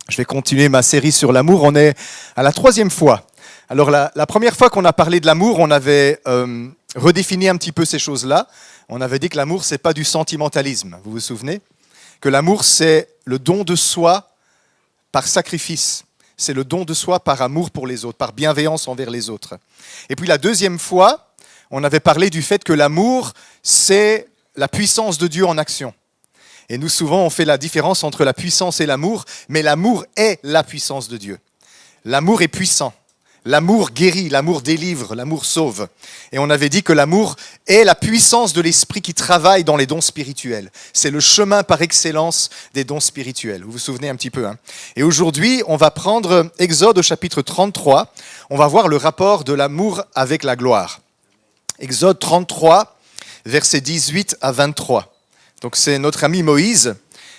Je vais continuer ma série sur l'amour. On est à la 3e fois. Alors la première fois qu'on a parlé de l'amour, on avait redéfini un petit peu ces choses-là. On avait dit que l'amour, c'est pas du sentimentalisme. Vous vous souvenez ? Que l'amour, c'est le don de soi par sacrifice. C'est le don de soi par amour pour les autres, par bienveillance envers les autres. Et puis la 2e fois, on avait parlé du fait que l'amour, c'est la puissance de Dieu en action. Et nous, souvent, on fait la différence entre la puissance et l'amour, mais l'amour est la puissance de Dieu. L'amour est puissant. L'amour guérit, l'amour délivre, l'amour sauve. Et on avait dit que l'amour est la puissance de l'esprit qui travaille dans les dons spirituels. C'est le chemin par excellence des dons spirituels. Vous vous souvenez un petit peu, hein ? Et aujourd'hui, on va prendre Exode au chapitre 33. On va voir le rapport de l'amour avec la gloire. Exode 33, versets 18 à 23. Donc c'est notre ami Moïse,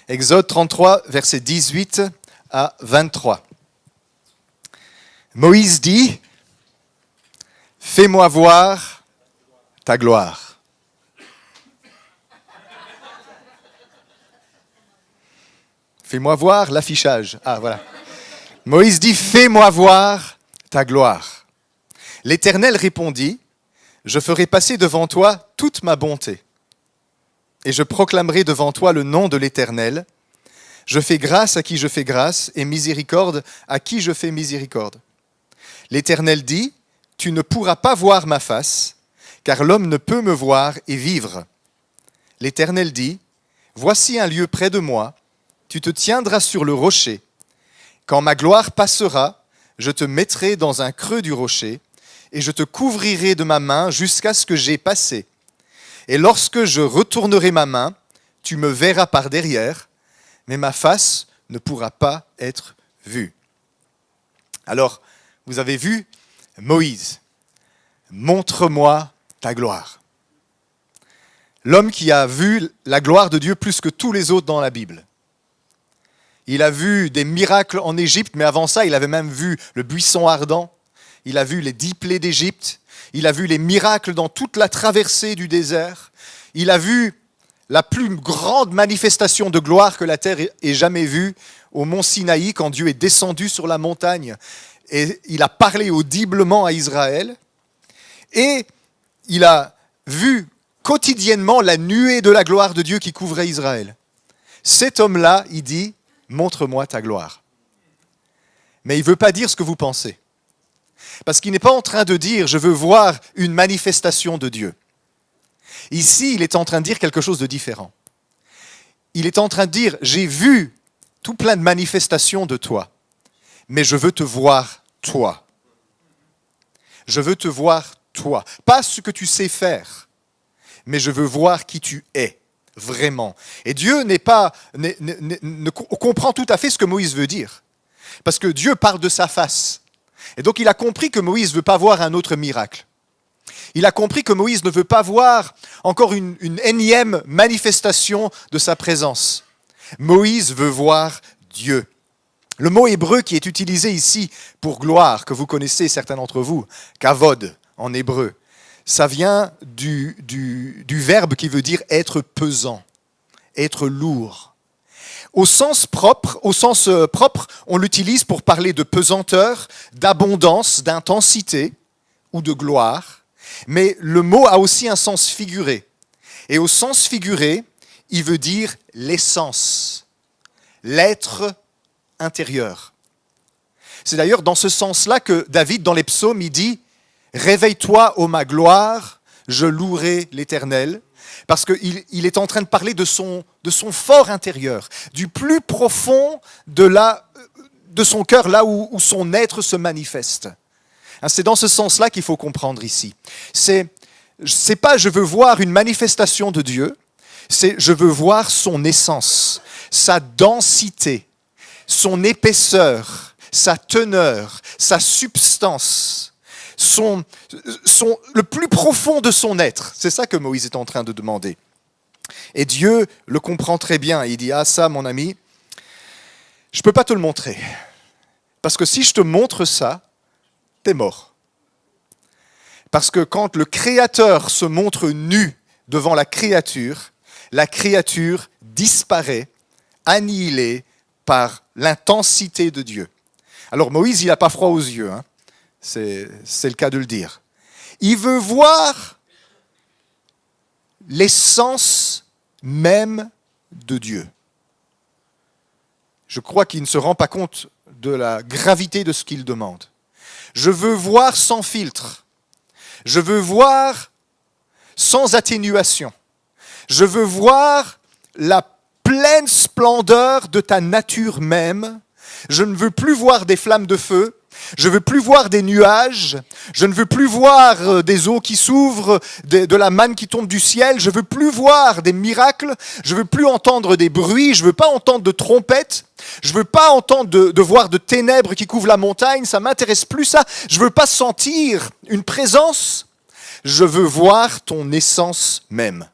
Exode 33, versets 18 à 23. Moïse dit, « Fais-moi voir ta gloire. » Fais-moi voir l'affichage. Ah, voilà. Moïse dit, « Fais-moi voir ta gloire. » L'Éternel répondit, « Je ferai passer devant toi toute ma bonté. Et je proclamerai devant toi le nom de l'Éternel. Je fais grâce à qui je fais grâce, et miséricorde à qui je fais miséricorde. L'Éternel dit, tu ne pourras pas voir ma face, car l'homme ne peut me voir et vivre. L'Éternel dit, voici un lieu près de moi, tu te tiendras sur le rocher. Quand ma gloire passera, je te mettrai dans un creux du rocher, et je te couvrirai de ma main jusqu'à ce que j'aie passé. Et lorsque je retournerai ma main, tu me verras par derrière, mais ma face ne pourra pas être vue. Alors, vous avez vu Moïse, montre-moi ta gloire. L'homme qui a vu la gloire de Dieu plus que tous les autres dans la Bible. Il a vu des miracles en Égypte, mais avant ça, il avait même vu le buisson ardent. Il a vu les 10 plaies d'Égypte. Il a vu les miracles dans toute la traversée du désert. Il a vu la plus grande manifestation de gloire que la terre ait jamais vue au mont Sinaï, quand Dieu est descendu sur la montagne. Et il a parlé audiblement à Israël. Et il a vu quotidiennement la nuée de la gloire de Dieu qui couvrait Israël. Cet homme-là, il dit, montre-moi ta gloire. Mais il ne veut pas dire ce que vous pensez. Parce qu'il n'est pas en train de dire « je veux voir une manifestation de Dieu ». Ici, il est en train de dire quelque chose de différent. Il est en train de dire « j'ai vu tout plein de manifestations de toi, mais je veux te voir toi. Je veux te voir toi. Pas ce que tu sais faire, mais je veux voir qui tu es, vraiment. » Et Dieu ne comprend tout à fait ce que Moïse veut dire. Parce que Dieu parle de sa face. Et donc il a compris que Moïse ne veut pas voir un autre miracle. Il a compris que Moïse ne veut pas voir encore une énième manifestation de sa présence. Moïse veut voir Dieu. Le mot hébreu qui est utilisé ici pour gloire, que vous connaissez certains d'entre vous, kavod en hébreu, ça vient du verbe qui veut dire être pesant, être lourd. Au sens propre, on l'utilise pour parler de pesanteur, d'abondance, d'intensité ou de gloire. Mais le mot a aussi un sens figuré. Et au sens figuré, il veut dire l'essence, l'être intérieur. C'est d'ailleurs dans ce sens-là que David, dans les psaumes, il dit « Réveille-toi, ô ma gloire, je louerai l'Éternel ». Parce qu'il est en train de parler de son fort intérieur, du plus profond de son cœur, là où son être se manifeste. C'est dans ce sens-là qu'il faut comprendre ici. C'est pas « je veux voir une manifestation de Dieu », c'est « je veux voir son essence, sa densité, son épaisseur, sa teneur, sa substance ». Le plus profond de son être. C'est ça que Moïse est en train de demander. Et Dieu le comprend très bien. Il dit, ah ça mon ami, je ne peux pas te le montrer. Parce que si je te montre ça, t'es mort. Parce que quand le Créateur se montre nu devant la créature disparaît, annihilée par l'intensité de Dieu. Alors Moïse, il n'a pas froid aux yeux, hein. C'est le cas de le dire. Il veut voir l'essence même de Dieu. Je crois qu'il ne se rend pas compte de la gravité de ce qu'il demande. Je veux voir sans filtre. Je veux voir sans atténuation. Je veux voir la pleine splendeur de ta nature même. Je ne veux plus voir des flammes de feu. Je ne veux plus voir des nuages. Je ne veux plus voir des eaux qui s'ouvrent, de la manne qui tombe du ciel. Je ne veux plus voir des miracles. Je ne veux plus entendre des bruits. Je ne veux pas entendre de trompettes. Je ne veux pas entendre de voir de ténèbres qui couvrent la montagne. Ça ne m'intéresse plus ça. Je ne veux pas sentir une présence. Je veux voir ton essence même.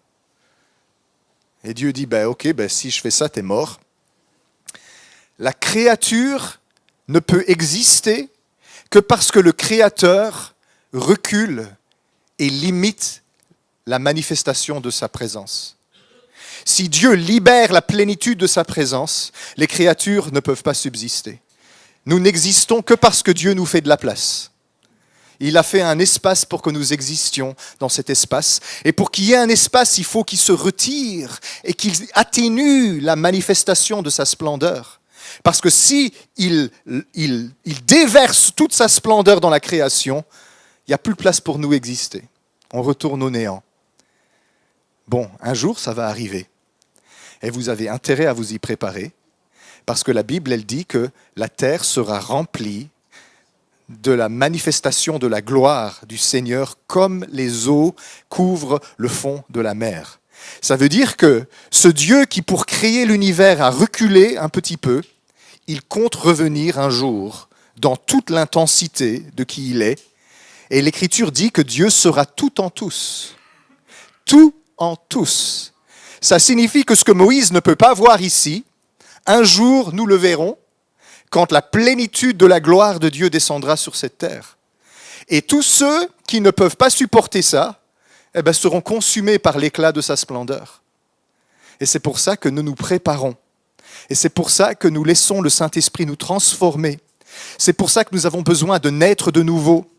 Et Dieu dit, ok, si je fais ça, t'es mort. La créature ne peut exister que parce que le Créateur recule et limite la manifestation de sa présence. Si Dieu libère la plénitude de sa présence, les créatures ne peuvent pas subsister. Nous n'existons que parce que Dieu nous fait de la place. Il a fait un espace pour que nous existions dans cet espace. Et pour qu'il y ait un espace, il faut qu'il se retire et qu'il atténue la manifestation de sa splendeur. Parce que si il déverse toute sa splendeur dans la création, il n'y a plus de place pour nous exister. On retourne au néant. Bon, un jour, ça va arriver. Et vous avez intérêt à vous y préparer. Parce que la Bible, elle dit que la terre sera remplie de la manifestation de la gloire du Seigneur comme les eaux couvrent le fond de la mer. Ça veut dire que ce Dieu qui, pour créer l'univers, a reculé un petit peu, il compte revenir un jour dans toute l'intensité de qui il est. Et l'Écriture dit que Dieu sera tout en tous. Tout en tous. Ça signifie que ce que Moïse ne peut pas voir ici, un jour nous le verrons, quand la plénitude de la gloire de Dieu descendra sur cette terre. Et tous ceux qui ne peuvent pas supporter ça, seront consumés par l'éclat de sa splendeur. Et c'est pour ça que nous nous préparons. Et c'est pour ça que nous laissons le Saint-Esprit nous transformer. C'est pour ça que nous avons besoin de naître de nouveau.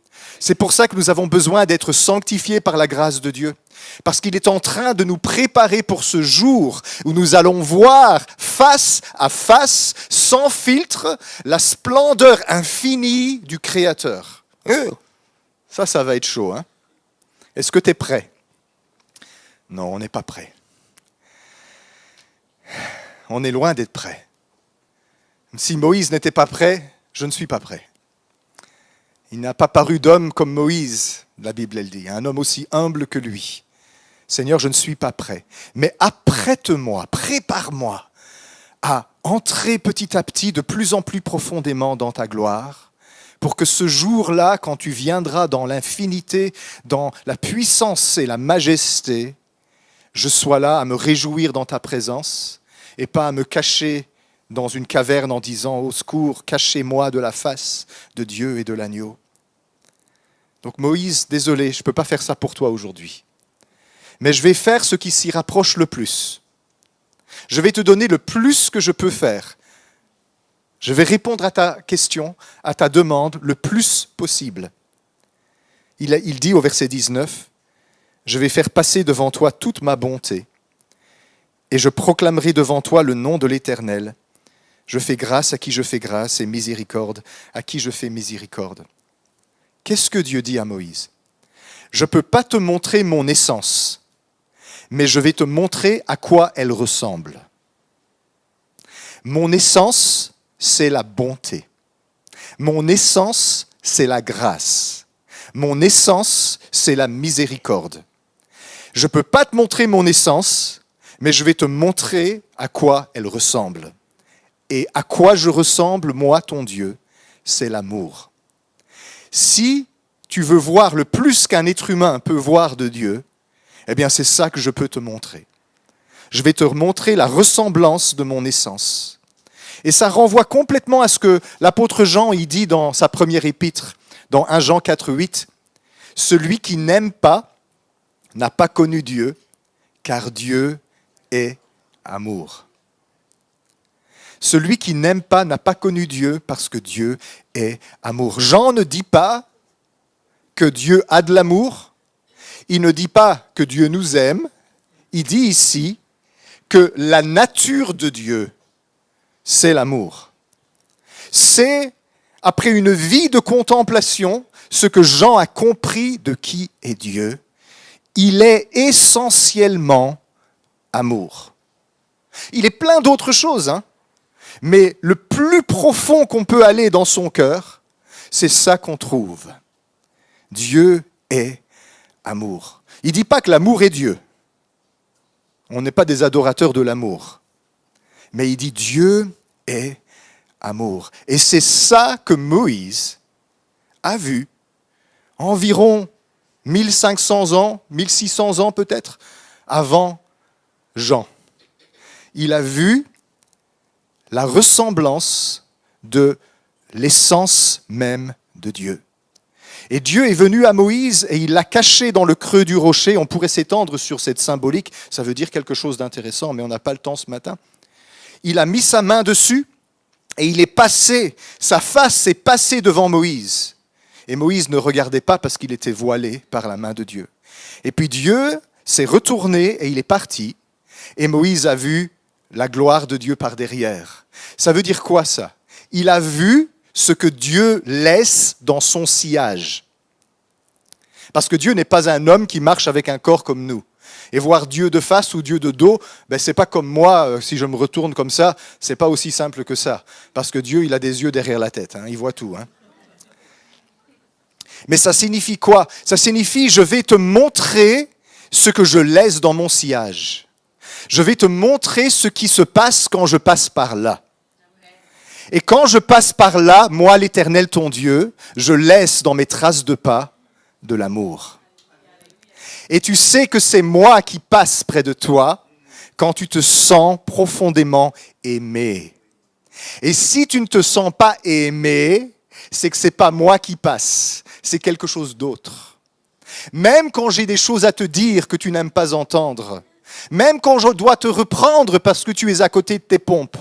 C'est pour ça que nous avons besoin d'être sanctifiés par la grâce de Dieu. Parce qu'il est en train de nous préparer pour ce jour où nous allons voir face à face, sans filtre, la splendeur infinie du Créateur. Ça va être chaud, hein? Est-ce que tu es prêt? Non, on n'est pas prêt. On est loin d'être prêt. Si Moïse n'était pas prêt, je ne suis pas prêt. Il n'a pas paru d'homme comme Moïse, la Bible elle dit, un homme aussi humble que lui. Seigneur, je ne suis pas prêt, mais apprête-moi, prépare-moi à entrer petit à petit de plus en plus profondément dans ta gloire, pour que ce jour-là, quand tu viendras dans l'infinité, dans la puissance et la majesté, je sois là à me réjouir dans ta présence et pas à me cacher dans une caverne en disant « Au secours, cachez-moi de la face de Dieu et de l'agneau ». Donc Moïse, désolé, je ne peux pas faire ça pour toi aujourd'hui. Mais je vais faire ce qui s'y rapproche le plus. Je vais te donner le plus que je peux faire. Je vais répondre à ta question, à ta demande, le plus possible. Il dit au verset 19, « Je vais faire passer devant toi toute ma bonté, et je proclamerai devant toi le nom de l'Éternel. Je fais grâce à qui je fais grâce, et miséricorde à qui je fais miséricorde. » Qu'est-ce que Dieu dit à Moïse? « Je ne peux pas te montrer mon essence, mais je vais te montrer à quoi elle ressemble. Mon essence, c'est la bonté. Mon essence, c'est la grâce. Mon essence, c'est la miséricorde. Je ne peux pas te montrer mon essence, mais je vais te montrer à quoi elle ressemble. Et à quoi je ressemble, moi, ton Dieu, c'est l'amour. Si tu veux voir le plus qu'un être humain peut voir de Dieu, eh bien c'est ça que je peux te montrer. Je vais te montrer la ressemblance de mon essence. Et ça renvoie complètement à ce que l'apôtre Jean il dit dans sa première épître, dans 1 Jean 4,8. « Celui qui n'aime pas n'a pas connu Dieu, car Dieu est amour. » Celui qui n'aime pas n'a pas connu Dieu parce que Dieu est amour. Jean ne dit pas que Dieu a de l'amour. Il ne dit pas que Dieu nous aime. Il dit ici que la nature de Dieu, c'est l'amour. C'est, après une vie de contemplation, ce que Jean a compris de qui est Dieu. Il est essentiellement amour. Il est plein d'autres choses, hein, mais le plus profond qu'on peut aller dans son cœur, c'est ça qu'on trouve. Dieu est amour. Il ne dit pas que l'amour est Dieu. On n'est pas des adorateurs de l'amour. Mais il dit Dieu est amour. Et c'est ça que Moïse a vu environ 1500 ans, 1600 ans peut-être, avant Jean. Il a vu la ressemblance de l'essence même de Dieu. Et Dieu est venu à Moïse et il l'a caché dans le creux du rocher. On pourrait s'étendre sur cette symbolique, ça veut dire quelque chose d'intéressant, mais on n'a pas le temps ce matin. Il a mis sa main dessus et il est passé, sa face est passée devant Moïse. Et Moïse ne regardait pas parce qu'il était voilé par la main de Dieu. Et puis Dieu s'est retourné et il est parti. Et Moïse a vu la gloire de Dieu par derrière. Ça veut dire quoi ça? Il a vu ce que Dieu laisse dans son sillage. Parce que Dieu n'est pas un homme qui marche avec un corps comme nous. Et voir Dieu de face ou Dieu de dos, c'est pas comme moi, si je me retourne comme ça, c'est pas aussi simple que ça. Parce que Dieu, il a des yeux derrière la tête, hein, il voit tout. Hein. Mais ça signifie quoi? Ça signifie, je vais te montrer ce que je laisse dans mon sillage. Je vais te montrer ce qui se passe quand je passe par là. Et quand je passe par là, moi, l'Éternel, ton Dieu, je laisse dans mes traces de pas de l'amour. Et tu sais que c'est moi qui passe près de toi quand tu te sens profondément aimé. Et si tu ne te sens pas aimé, c'est que ce n'est pas moi qui passe, c'est quelque chose d'autre. Même quand j'ai des choses à te dire que tu n'aimes pas entendre, même quand je dois te reprendre parce que tu es à côté de tes pompes,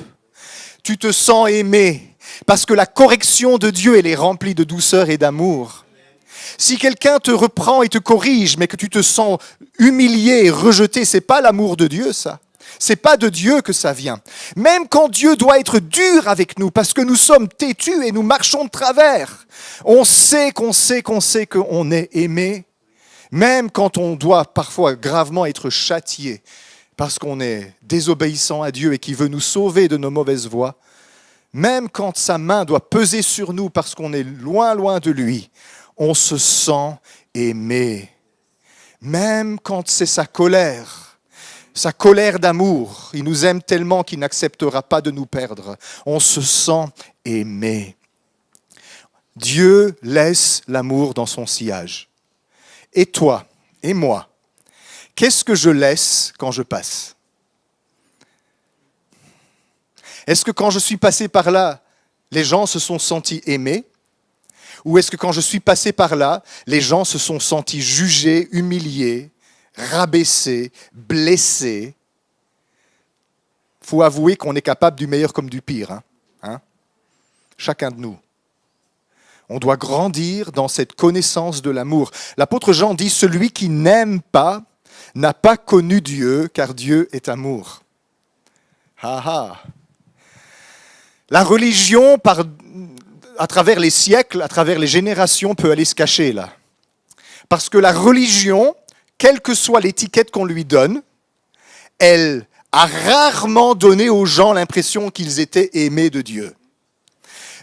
tu te sens aimé parce que la correction de Dieu, elle est remplie de douceur et d'amour. Si quelqu'un te reprend et te corrige, mais que tu te sens humilié et rejeté, c'est pas l'amour de Dieu, ça. C'est pas de Dieu que ça vient. Même quand Dieu doit être dur avec nous, parce que nous sommes têtus et nous marchons de travers, on sait qu'on est aimé, même quand on doit parfois gravement être châtié, parce qu'on est désobéissant à Dieu et qu'il veut nous sauver de nos mauvaises voies, même quand sa main doit peser sur nous parce qu'on est loin, loin de lui, on se sent aimé. Même quand c'est sa colère d'amour, il nous aime tellement qu'il n'acceptera pas de nous perdre. On se sent aimé. Dieu laisse l'amour dans son sillage. Et toi, et moi, qu'est-ce que je laisse quand je passe? Est-ce que quand je suis passé par là, les gens se sont sentis aimés? Ou est-ce que quand je suis passé par là, les gens se sont sentis jugés, humiliés, rabaissés, blessés? Il faut avouer qu'on est capable du meilleur comme du pire. Hein? Chacun de nous. On doit grandir dans cette connaissance de l'amour. L'apôtre Jean dit « Celui qui n'aime pas n'a pas connu Dieu, car Dieu est amour. » La religion, à travers les siècles, à travers les générations, peut aller se cacher là. Parce que la religion, quelle que soit l'étiquette qu'on lui donne, elle a rarement donné aux gens l'impression qu'ils étaient aimés de Dieu.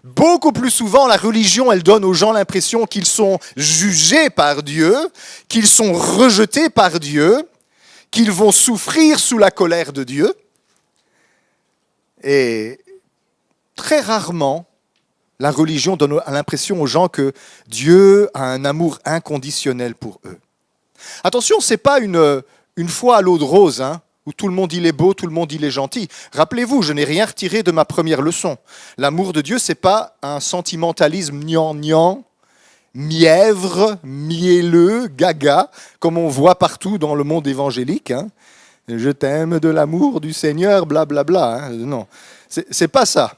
Beaucoup plus souvent, la religion, elle donne aux gens l'impression qu'ils sont jugés par Dieu, qu'ils sont rejetés par Dieu, qu'ils vont souffrir sous la colère de Dieu. Et très rarement, la religion donne l'impression aux gens que Dieu a un amour inconditionnel pour eux. Attention, ce n'est pas une foi à l'eau de rose, hein, où tout le monde il est beau, tout le monde il est gentil. Rappelez-vous, je n'ai rien retiré de ma première leçon. L'amour de Dieu, ce n'est pas un sentimentalisme gnangnan, mièvre, mielleux, gaga, comme on voit partout dans le monde évangélique. Hein. Je t'aime de l'amour du Seigneur, blablabla. Hein. Non. C'est pas ça.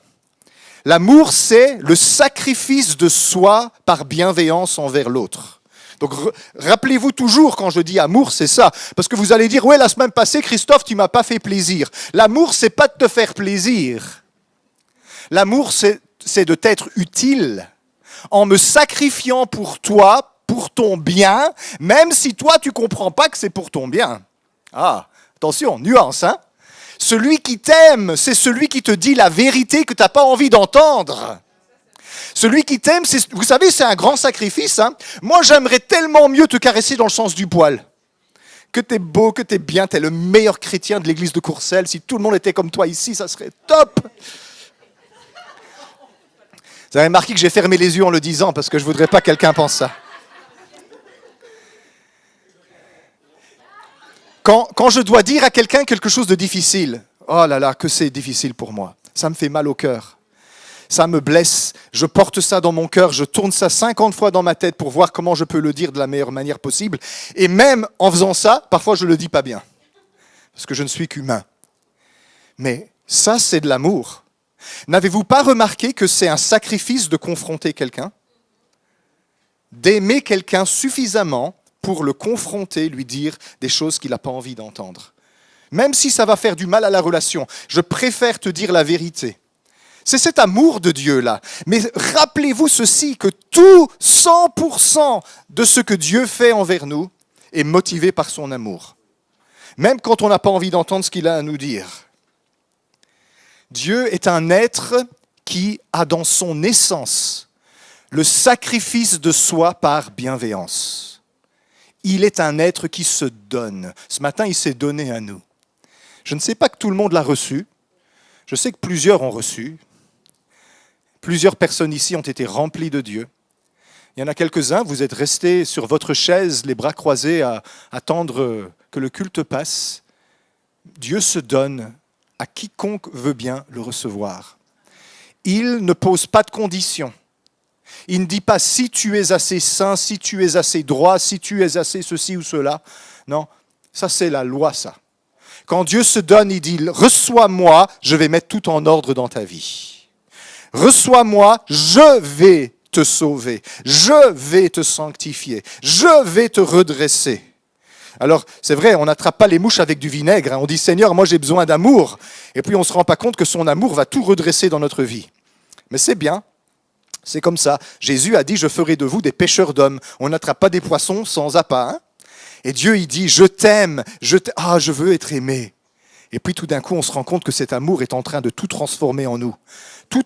L'amour, c'est le sacrifice de soi par bienveillance envers l'autre. Donc, rappelez-vous toujours, quand je dis amour, c'est ça. Parce que vous allez dire, ouais, la semaine passée, Christophe, tu m'as pas fait plaisir. L'amour, c'est pas de te faire plaisir. L'amour, c'est de t'être utile en me sacrifiant pour toi, pour ton bien, même si toi, tu comprends pas que c'est pour ton bien. Ah, attention, nuance, hein. Celui qui t'aime, c'est celui qui te dit la vérité que tu n'as pas envie d'entendre. Celui qui t'aime, vous savez, c'est un grand sacrifice. Hein. Moi, j'aimerais tellement mieux te caresser dans le sens du poil. Que t'es beau, que t'es bien, t'es le meilleur chrétien de l'église de Courcelles. Si tout le monde était comme toi ici, ça serait top. Vous avez remarqué que j'ai fermé les yeux en le disant parce que je ne voudrais pas que quelqu'un pense ça. Quand je dois dire à quelqu'un quelque chose de difficile, oh là là, que c'est difficile pour moi. Ça me fait mal au cœur. Ça me blesse. Je porte ça dans mon cœur. Je tourne ça 50 fois dans ma tête pour voir comment je peux le dire de la meilleure manière possible. Et même en faisant ça, parfois je ne le dis pas bien. Parce que je ne suis qu'humain. Mais ça, c'est de l'amour. N'avez-vous pas remarqué que c'est un sacrifice de confronter quelqu'un ? D'aimer quelqu'un suffisamment pour le confronter, lui dire des choses qu'il n'a pas envie d'entendre. Même si ça va faire du mal à la relation, je préfère te dire la vérité. C'est cet amour de Dieu-là. Mais rappelez-vous ceci, que tout 100% de ce que Dieu fait envers nous est motivé par son amour. Même quand on n'a pas envie d'entendre ce qu'il a à nous dire. Dieu est un être qui a dans son essence le sacrifice de soi par bienveillance. Il est un être qui se donne. Ce matin, il s'est donné à nous. Je ne sais pas que tout le monde l'a reçu. Je sais que plusieurs ont reçu. Plusieurs personnes ici ont été remplies de Dieu. Il y en a quelques-uns, vous êtes restés sur votre chaise, les bras croisés, à attendre que le culte passe. Dieu se donne à quiconque veut bien le recevoir. Il ne pose pas de conditions. Il ne dit pas si tu es assez saint, si tu es assez droit, si tu es assez ceci ou cela. Non, ça c'est la loi, ça. Quand Dieu se donne, il dit « Reçois-moi, je vais mettre tout en ordre dans ta vie. Reçois-moi, je vais te sauver. Je vais te sanctifier. Je vais te redresser. » Alors, c'est vrai, on n'attrape pas les mouches avec du vinaigre. Hein. On dit « Seigneur, moi j'ai besoin d'amour. » Et puis on ne se rend pas compte que son amour va tout redresser dans notre vie. Mais c'est bien. C'est comme ça. Jésus a dit « Je ferai de vous des pêcheurs d'hommes. » On n'attrape pas des poissons sans appât. Hein. Et Dieu, il dit « Je t'aime. Je veux être aimé. » Et puis tout d'un coup, on se rend compte que cet amour est en train de tout transformer en nous. Tout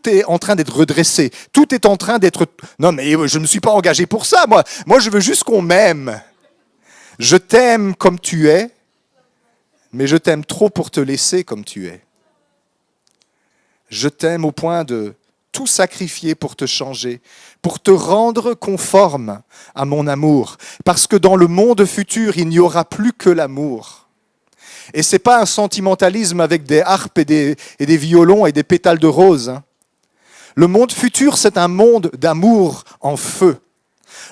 est en train d'être redressé. Tout est en train d'être... Non, mais je ne me suis pas engagé pour ça, moi. Moi, je veux juste qu'on m'aime. Je t'aime comme tu es, mais je t'aime trop pour te laisser comme tu es. Je t'aime au point de tout sacrifier pour te changer, pour te rendre conforme à mon amour. Parce que dans le monde futur, il n'y aura plus que l'amour. Et ce n'est pas un sentimentalisme avec des harpes et des violons et des pétales de rose. Hein. Le monde futur, c'est un monde d'amour en feu.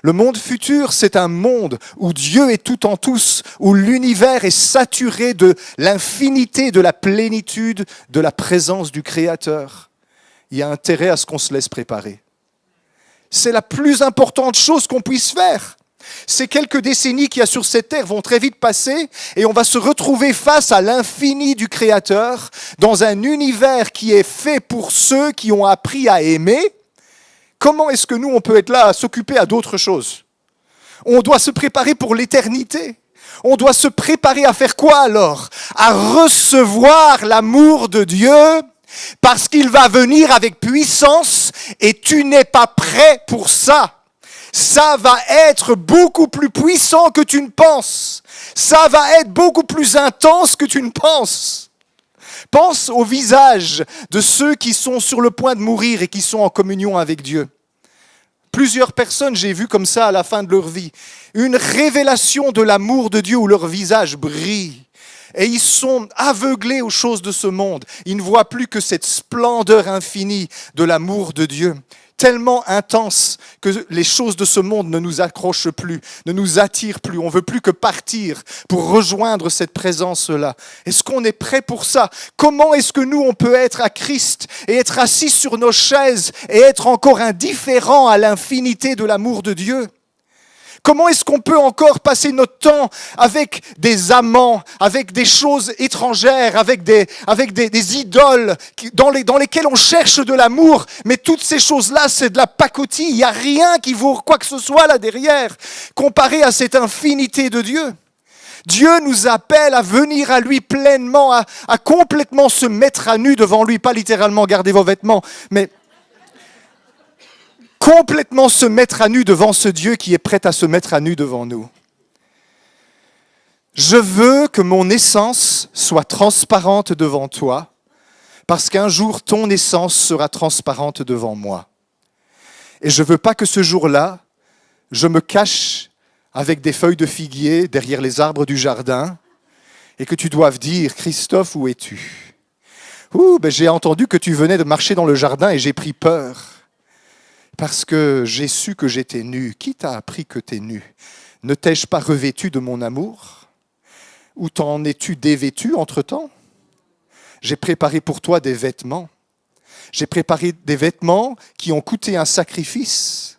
Le monde futur, c'est un monde où Dieu est tout en tous, où l'univers est saturé de l'infinité, de la plénitude, de la présence du Créateur. Il y a intérêt à ce qu'on se laisse préparer. C'est la plus importante chose qu'on puisse faire. Ces quelques décennies qu'il y a sur cette terre vont très vite passer et on va se retrouver face à l'infini du Créateur dans un univers qui est fait pour ceux qui ont appris à aimer. Comment est-ce que nous, on peut être là à s'occuper à d'autres choses ? On doit se préparer pour l'éternité. On doit se préparer à faire quoi alors ? À recevoir l'amour de Dieu parce qu'il va venir avec puissance et tu n'es pas prêt pour ça. Ça va être beaucoup plus puissant que tu ne penses. Ça va être beaucoup plus intense que tu ne penses. Pense au visage de ceux qui sont sur le point de mourir et qui sont en communion avec Dieu. Plusieurs personnes, j'ai vu comme ça à la fin de leur vie, une révélation de l'amour de Dieu où leur visage brille. Et ils sont aveuglés aux choses de ce monde. Ils ne voient plus que cette splendeur infinie de l'amour de Dieu, tellement intense que les choses de ce monde ne nous accrochent plus, ne nous attirent plus. On ne veut plus que partir pour rejoindre cette présence-là. Est-ce qu'on est prêt pour ça? Comment est-ce que nous, on peut être à Christ et être assis sur nos chaises et être encore indifférent à l'infinité de l'amour de Dieu? Comment est-ce qu'on peut encore passer notre temps avec des amants, avec des choses étrangères, avec des idoles dans lesquelles on cherche de l'amour, mais toutes ces choses-là, c'est de la pacotille. Il n'y a rien qui vaut quoi que ce soit là derrière, comparé à cette infinité de Dieu. Dieu nous appelle à venir à lui pleinement, à complètement se mettre à nu devant lui, pas littéralement garder vos vêtements, mais complètement se mettre à nu devant ce Dieu qui est prêt à se mettre à nu devant nous. Je veux que mon essence soit transparente devant toi, parce qu'un jour, ton essence sera transparente devant moi. Et je ne veux pas que ce jour-là, je me cache avec des feuilles de figuier derrière les arbres du jardin et que tu doives dire « Christophe, où es-tu » ? J'ai entendu que tu venais de marcher dans le jardin et j'ai pris peur. Parce que j'ai su que j'étais nu. Qui t'a appris que t'es nu? Ne t'ai-je pas revêtu de mon amour? Ou t'en es-tu dévêtu entre-temps? J'ai préparé pour toi des vêtements. J'ai préparé des vêtements qui ont coûté un sacrifice.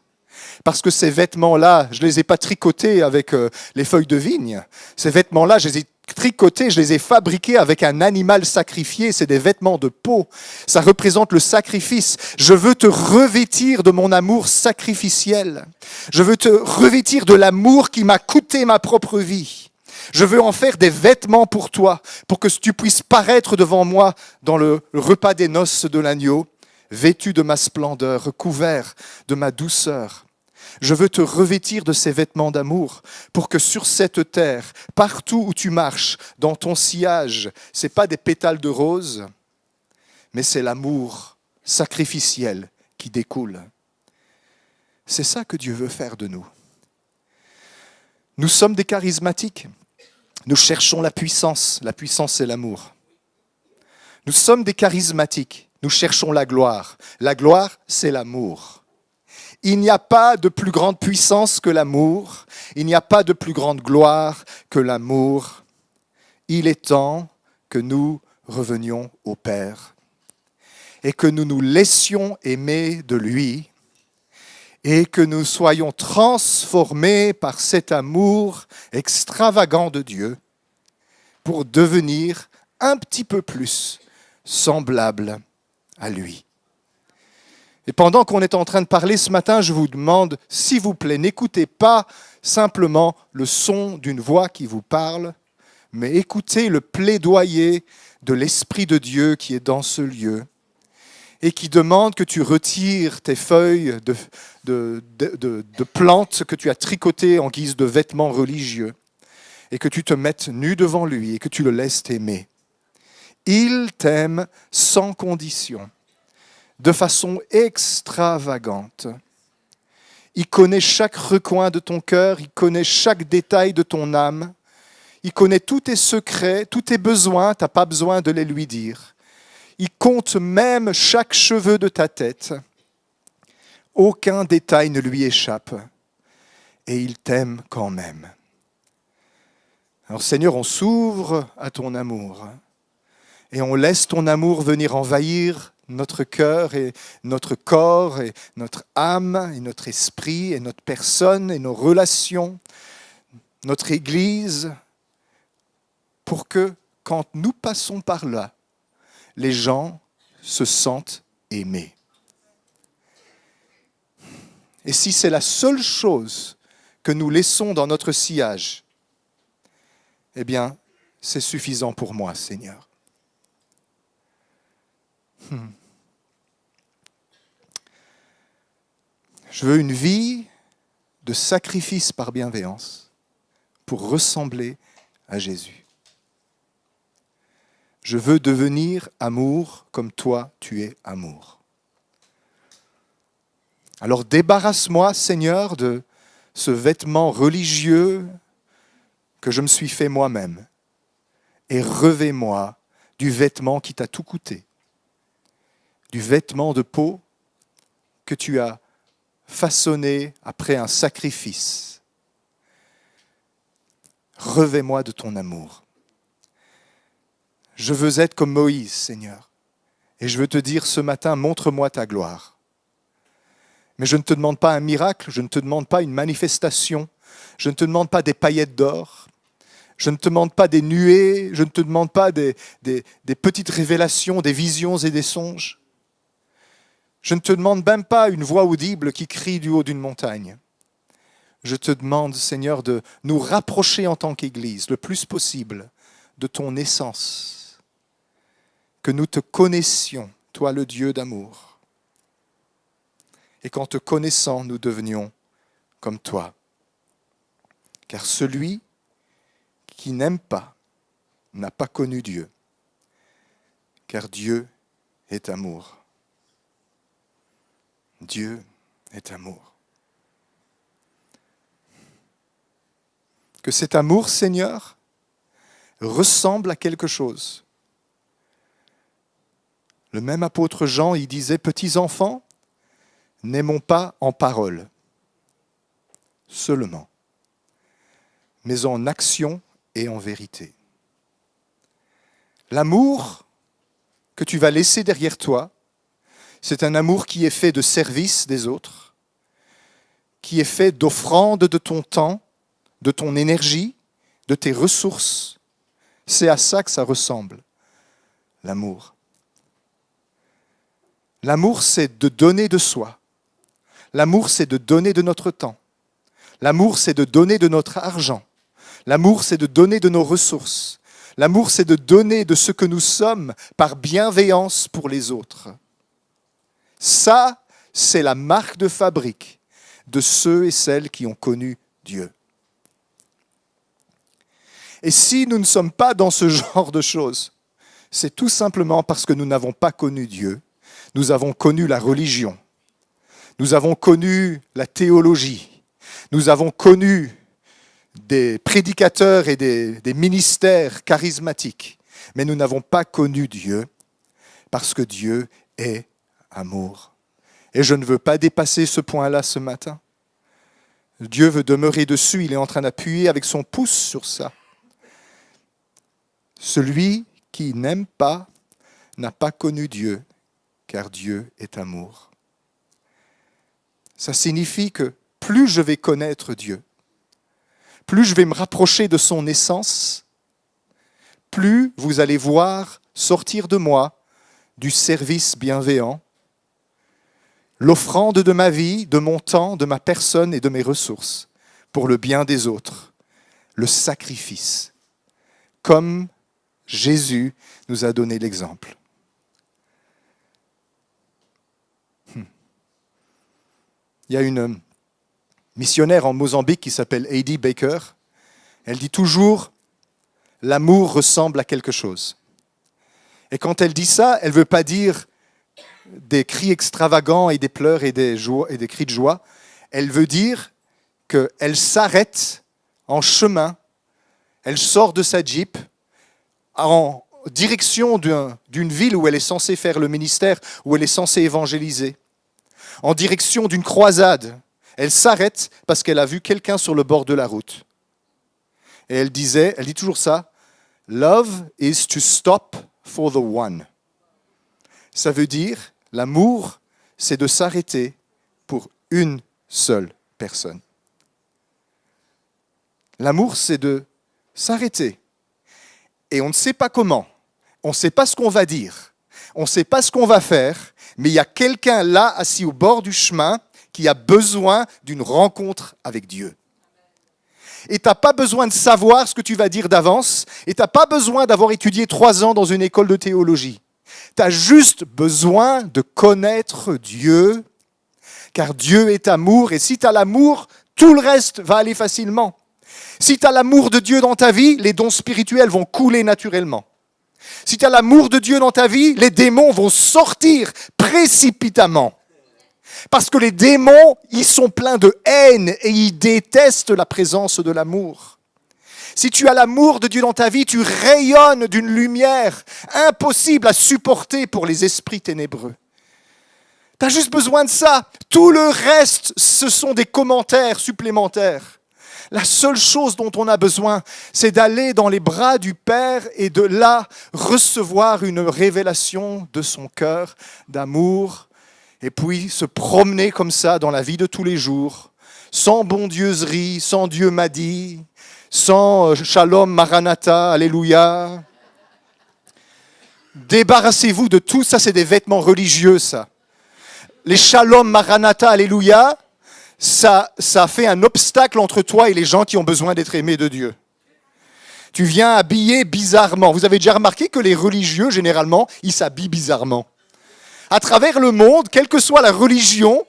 Parce que ces vêtements-là, je ne les ai pas tricotés avec les feuilles de vigne. Ces vêtements-là, je les ai tricotés, je les ai fabriqués avec un animal sacrifié. C'est des vêtements de peau. Ça représente le sacrifice. Je veux te revêtir de mon amour sacrificiel. Je veux te revêtir de l'amour qui m'a coûté ma propre vie. Je veux en faire des vêtements pour toi, pour que tu puisses paraître devant moi dans le repas des noces de l'agneau, vêtu de ma splendeur, recouvert de ma douceur. Je veux te revêtir de ces vêtements d'amour pour que sur cette terre, partout où tu marches, dans ton sillage, ce n'est pas des pétales de rose, mais c'est l'amour sacrificiel qui découle. C'est ça que Dieu veut faire de nous. Nous sommes des charismatiques. Nous cherchons la puissance. La puissance, c'est l'amour. Nous sommes des charismatiques. Nous cherchons la gloire. La gloire, c'est l'amour. Il n'y a pas de plus grande puissance que l'amour. Il n'y a pas de plus grande gloire que l'amour. Il est temps que nous revenions au Père et que nous nous laissions aimer de lui et que nous soyons transformés par cet amour extravagant de Dieu pour devenir un petit peu plus semblables à lui. Et pendant qu'on est en train de parler ce matin, je vous demande, s'il vous plaît, n'écoutez pas simplement le son d'une voix qui vous parle, mais écoutez le plaidoyer de l'Esprit de Dieu qui est dans ce lieu et qui demande que tu retires tes feuilles de plantes que tu as tricotées en guise de vêtements religieux et que tu te mettes nu devant lui et que tu le laisses t'aimer. Il t'aime sans condition, de façon extravagante. Il connaît chaque recoin de ton cœur, il connaît chaque détail de ton âme, il connaît tous tes secrets, tous tes besoins, tu n'as pas besoin de les lui dire. Il compte même chaque cheveu de ta tête. Aucun détail ne lui échappe et il t'aime quand même. Alors Seigneur, on s'ouvre à ton amour et on laisse ton amour venir envahir notre cœur et notre corps et notre âme et notre esprit et notre personne et nos relations, notre Église, pour que quand nous passons par là, les gens se sentent aimés. Et si c'est la seule chose que nous laissons dans notre sillage, eh bien, c'est suffisant pour moi, Seigneur. Je veux une vie de sacrifice par bienveillance pour ressembler à Jésus. Je veux devenir amour comme toi, tu es amour. Alors débarrasse-moi, Seigneur, de ce vêtement religieux que je me suis fait moi-même et revêt-moi du vêtement qui t'a tout coûté, du vêtement de peau que tu as façonné après un sacrifice. Revêt-moi de ton amour. Je veux être comme Moïse, Seigneur, et je veux te dire ce matin, montre-moi ta gloire. Mais je ne te demande pas un miracle, je ne te demande pas une manifestation, je ne te demande pas des paillettes d'or, je ne te demande pas des nuées, je ne te demande pas des petites révélations, des visions et des songes. Je ne te demande même pas une voix audible qui crie du haut d'une montagne. Je te demande, Seigneur, de nous rapprocher en tant qu'Église le plus possible de ton essence, que nous te connaissions, toi le Dieu d'amour, et qu'en te connaissant, nous devenions comme toi. Car celui qui n'aime pas n'a pas connu Dieu, car Dieu est amour. Dieu est amour. Que cet amour, Seigneur, ressemble à quelque chose. Le même apôtre Jean, il disait, « Petits enfants, n'aimons pas en parole seulement, mais en action et en vérité. » L'amour que tu vas laisser derrière toi, c'est un amour qui est fait de service des autres, qui est fait d'offrande de ton temps, de ton énergie, de tes ressources. C'est à ça que ça ressemble, l'amour. L'amour, c'est de donner de soi. L'amour, c'est de donner de notre temps. L'amour, c'est de donner de notre argent. L'amour, c'est de donner de nos ressources. L'amour, c'est de donner de ce que nous sommes par bienveillance pour les autres. Ça, c'est la marque de fabrique de ceux et celles qui ont connu Dieu. Et si nous ne sommes pas dans ce genre de choses, c'est tout simplement parce que nous n'avons pas connu Dieu. Nous avons connu la religion. Nous avons connu la théologie. Nous avons connu des prédicateurs et des ministères charismatiques. Mais nous n'avons pas connu Dieu parce que Dieu est amour. Et je ne veux pas dépasser ce point-là ce matin. Dieu veut demeurer dessus, il est en train d'appuyer avec son pouce sur ça. Celui qui n'aime pas n'a pas connu Dieu, car Dieu est amour. Ça signifie que plus je vais connaître Dieu, plus je vais me rapprocher de son essence, plus vous allez voir sortir de moi du service bienveillant, l'offrande de ma vie, de mon temps, de ma personne et de mes ressources pour le bien des autres, le sacrifice, comme Jésus nous a donné l'exemple. Il y a une missionnaire en Mozambique qui s'appelle Heidi Baker. Elle dit toujours « l'amour ressemble à quelque chose ». Et quand elle dit ça, elle ne veut pas dire des cris extravagants et des pleurs et des cris de joie. Elle veut dire qu'elle s'arrête en chemin, elle sort de sa Jeep en direction d'une ville où elle est censée faire le ministère, où elle est censée évangéliser, en direction d'une croisade. Elle s'arrête parce qu'elle a vu quelqu'un sur le bord de la route. Et elle dit toujours ça, « Love is to stop for the one ». Ça veut dire, l'amour, c'est de s'arrêter pour une seule personne. L'amour, c'est de s'arrêter. Et on ne sait pas comment, on ne sait pas ce qu'on va dire, on ne sait pas ce qu'on va faire, mais il y a quelqu'un là, assis au bord du chemin, qui a besoin d'une rencontre avec Dieu. Et tu n'as pas besoin de savoir ce que tu vas dire d'avance, et tu n'as pas besoin d'avoir étudié 3 ans dans une école de théologie. Tu as juste besoin de connaître Dieu, car Dieu est amour, et si tu as l'amour, tout le reste va aller facilement. Si tu as l'amour de Dieu dans ta vie, les dons spirituels vont couler naturellement. Si tu as l'amour de Dieu dans ta vie, les démons vont sortir précipitamment. Parce que les démons, ils sont pleins de haine et ils détestent la présence de l'amour. Si tu as l'amour de Dieu dans ta vie, tu rayonnes d'une lumière impossible à supporter pour les esprits ténébreux. Tu as juste besoin de ça. Tout le reste, ce sont des commentaires supplémentaires. La seule chose dont on a besoin, c'est d'aller dans les bras du Père et de là recevoir une révélation de son cœur, d'amour, et puis se promener comme ça dans la vie de tous les jours, sans bondieuserie, sans Dieu m'a dit, sans shalom, maranatha, alléluia. Débarrassez-vous de tout ça, c'est des vêtements religieux, ça. Les shalom, maranatha, alléluia, ça fait un obstacle entre toi et les gens qui ont besoin d'être aimés de Dieu. Tu viens habillé bizarrement. Vous avez déjà remarqué que les religieux, généralement, ils s'habillent bizarrement. À travers le monde, quelle que soit la religion,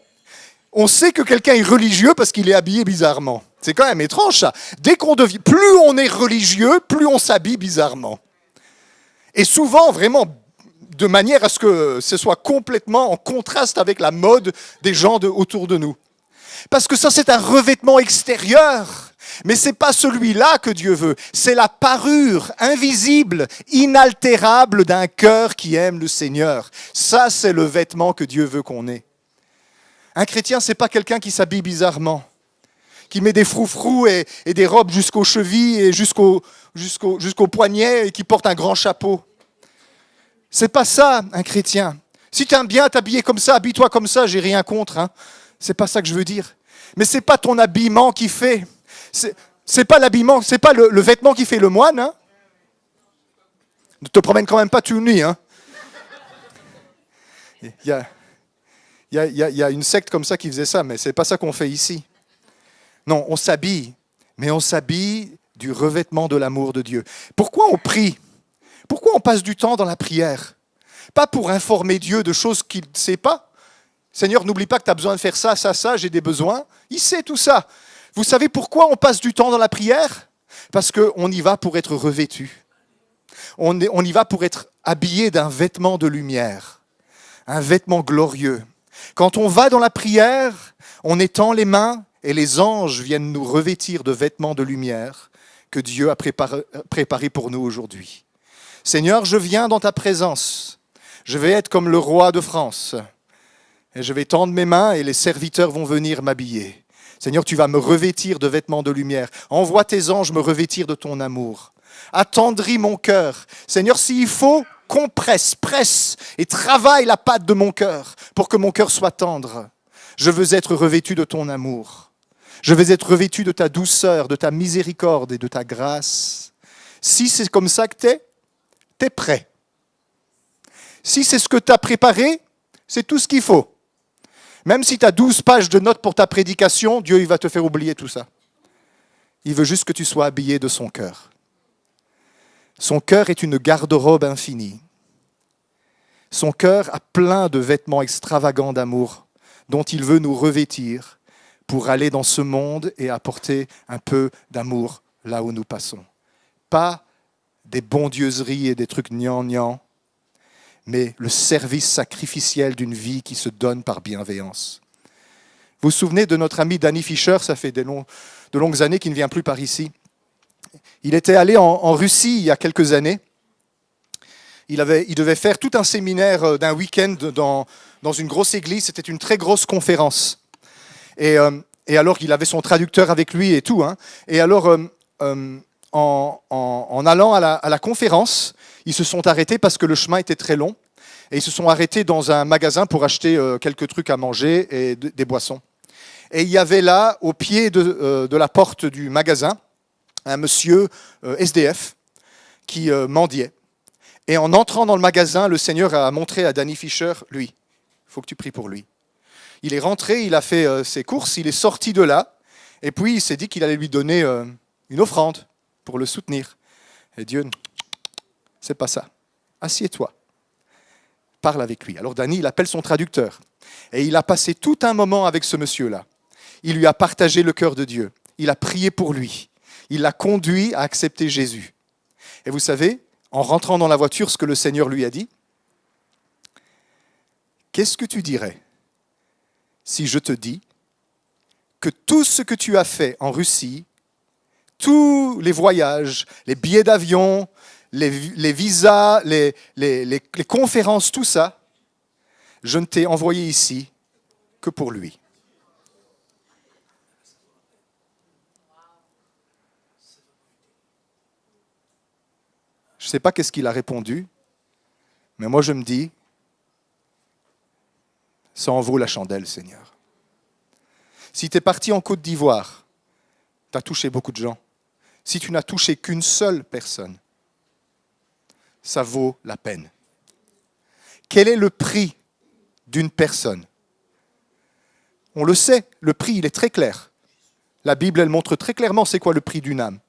on sait que quelqu'un est religieux parce qu'il est habillé bizarrement. C'est quand même étrange, ça. Plus on est religieux, plus on s'habille bizarrement. Et souvent, vraiment, de manière à ce que ce soit complètement en contraste avec la mode des gens autour de nous. Parce que ça, c'est un revêtement extérieur. Mais ce n'est pas celui-là que Dieu veut. C'est la parure invisible, inaltérable d'un cœur qui aime le Seigneur. Ça, c'est le vêtement que Dieu veut qu'on ait. Un chrétien, ce n'est pas quelqu'un qui s'habille bizarrement, qui met des froufrous et des robes jusqu'aux chevilles et jusqu'aux poignets et qui porte un grand chapeau. C'est pas ça, un chrétien. Si tu aimes bien t'habiller comme ça, habille-toi comme ça, j'ai rien contre. Hein. C'est pas ça que je veux dire. Mais c'est pas ton habillement qui fait. C'est pas l'habillement, c'est pas le vêtement qui fait le moine. Hein. Ne te promène quand même pas tout nu. Hein. Il y a une secte comme ça qui faisait ça, mais c'est pas ça qu'on fait ici. Non, on s'habille, mais on s'habille du revêtement de l'amour de Dieu. Pourquoi on prie ? Pourquoi on passe du temps dans la prière ? Pas pour informer Dieu de choses qu'il ne sait pas. Seigneur, n'oublie pas que tu as besoin de faire ça, ça, ça, j'ai des besoins. Il sait tout ça. Vous savez pourquoi on passe du temps dans la prière ? Parce qu'on y va pour être revêtu. On y va pour être habillé d'un vêtement de lumière, un vêtement glorieux. Quand on va dans la prière, on étend les mains et les anges viennent nous revêtir de vêtements de lumière que Dieu a préparés pour nous aujourd'hui. Seigneur, je viens dans ta présence. Je vais être comme le roi de France. Et je vais tendre mes mains et les serviteurs vont venir m'habiller. Seigneur, tu vas me revêtir de vêtements de lumière. Envoie tes anges me revêtir de ton amour. Attendris mon cœur. Seigneur, s'il faut, presse et travaille la pâte de mon cœur pour que mon cœur soit tendre. Je veux être revêtu de ton amour. Je veux être revêtu de ta douceur, de ta miséricorde et de ta grâce. Si c'est comme ça que t'es prêt. Si c'est ce que tu as préparé, c'est tout ce qu'il faut. Même si tu as 12 pages de notes pour ta prédication, Dieu il va te faire oublier tout ça. Il veut juste que tu sois habillé de son cœur. Son cœur est une garde-robe infinie. Son cœur a plein de vêtements extravagants d'amour dont il veut nous revêtir pour aller dans ce monde et apporter un peu d'amour là où nous passons. Pas des bondieuseries et des trucs gnangnan, mais le service sacrificiel d'une vie qui se donne par bienveillance. Vous vous souvenez de notre ami Danny Fisher, ça fait de longues années qu'il ne vient plus par ici. Il était allé en Russie il y a quelques années. Il devait faire tout un séminaire d'un week-end dans une grosse église, c'était une très grosse conférence. Et alors il avait son traducteur avec lui et tout. Hein. Et alors, en allant à la conférence, ils se sont arrêtés parce que le chemin était très long. Et ils se sont arrêtés dans un magasin pour acheter quelques trucs à manger et des boissons. Et il y avait là, au pied de la porte du magasin, un monsieur SDF qui mendiait. Et en entrant dans le magasin, le Seigneur a montré à Danny Fisher, lui, il faut que tu pries pour lui. Il est rentré, il a fait ses courses, il est sorti de là, et puis il s'est dit qu'il allait lui donner une offrande pour le soutenir. Et Dieu, c'est pas ça. Assieds-toi. Parle avec lui. Alors Danny, il appelle son traducteur. Et il a passé tout un moment avec ce monsieur-là. Il lui a partagé le cœur de Dieu. Il a prié pour lui. Il l'a conduit à accepter Jésus. Et vous savez, en rentrant dans la voiture, ce que le Seigneur lui a dit, qu'est-ce que tu dirais si je te dis que tout ce que tu as fait en Russie, tous les voyages, les billets d'avion, les visas, les conférences, tout ça, je ne t'ai envoyé ici que pour lui. Je ne sais pas qu'est-ce qu'il a répondu, mais moi je me dis, ça en vaut la chandelle, Seigneur. Si tu es parti en Côte d'Ivoire, tu as touché beaucoup de gens. Si tu n'as touché qu'une seule personne, ça vaut la peine. Quel est le prix d'une personne? On le sait, le prix, il est très clair. La Bible, elle montre très clairement c'est quoi le prix d'une âme.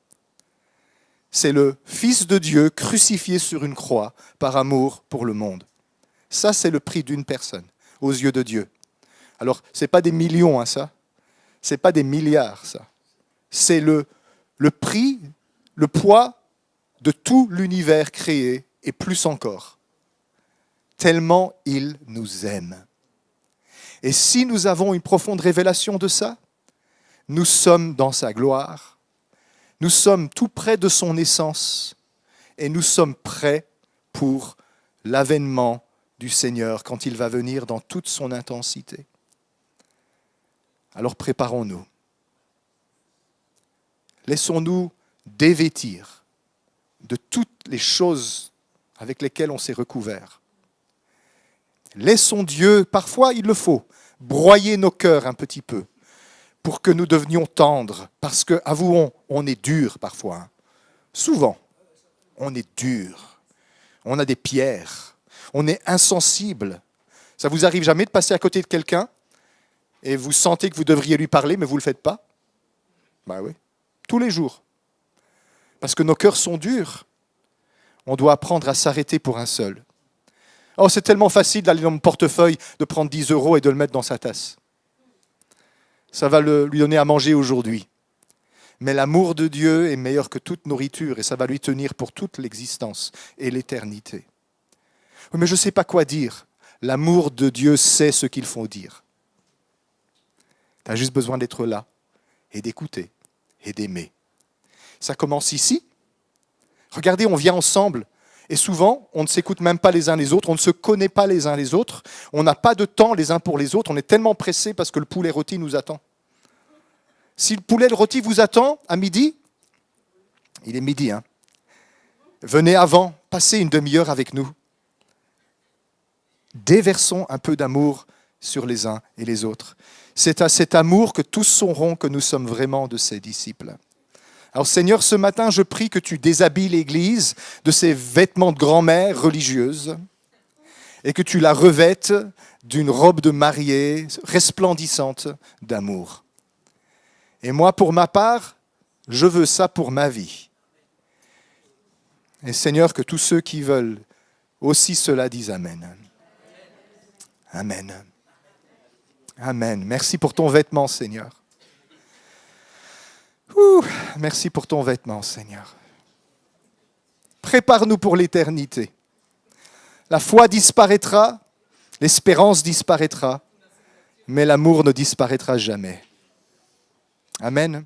C'est le Fils de Dieu crucifié sur une croix par amour pour le monde. Ça, c'est le prix d'une personne, aux yeux de Dieu. Alors, ce n'est pas des millions, ça. Ce n'est pas des milliards, ça. C'est le prix, le poids de tout l'univers créé, et plus encore. Tellement il nous aime. Et si nous avons une profonde révélation de ça, nous sommes dans sa gloire. Nous sommes tout près de son essence et nous sommes prêts pour l'avènement du Seigneur quand il va venir dans toute son intensité. Alors préparons-nous. Laissons-nous dévêtir de toutes les choses avec lesquelles on s'est recouvert. Laissons Dieu, parfois il le faut, broyer nos cœurs un petit peu, pour que nous devenions tendres, parce que, avouons, on est dur parfois. Souvent, on est dur. On a des pierres. On est insensible. Ça vous arrive jamais de passer à côté de quelqu'un et vous sentez que vous devriez lui parler, mais vous ne le faites pas? Ben oui, tous les jours. Parce que nos cœurs sont durs. On doit apprendre à s'arrêter pour un seul. Oh, c'est tellement facile d'aller dans mon portefeuille, de prendre 10 € et de le mettre dans sa tasse. Ça va lui donner à manger aujourd'hui. Mais l'amour de Dieu est meilleur que toute nourriture et ça va lui tenir pour toute l'existence et l'éternité. Oui, mais je ne sais pas quoi dire. L'amour de Dieu sait ce qu'il faut dire. Tu as juste besoin d'être là et d'écouter et d'aimer. Ça commence ici. Regardez, on vient ensemble. Et souvent, on ne s'écoute même pas les uns les autres, on ne se connaît pas les uns les autres, on n'a pas de temps les uns pour les autres, on est tellement pressés parce que le poulet rôti nous attend. Si le poulet rôti vous attend à midi, il est midi, venez avant, passez une demi-heure avec nous. Déversons un peu d'amour sur les uns et les autres. C'est à cet amour que tous sauront que nous sommes vraiment de ses disciples. Alors Seigneur, ce matin, je prie que tu déshabilles l'Église de ses vêtements de grand-mère religieuse et que tu la revêtes d'une robe de mariée resplendissante d'amour. Et moi, pour ma part, je veux ça pour ma vie. Et Seigneur, que tous ceux qui veulent aussi cela disent Amen. Amen. Amen. Merci pour ton vêtement, Seigneur. Merci pour ton vêtement, Seigneur. Prépare-nous pour l'éternité. La foi disparaîtra, l'espérance disparaîtra, mais l'amour ne disparaîtra jamais. Amen.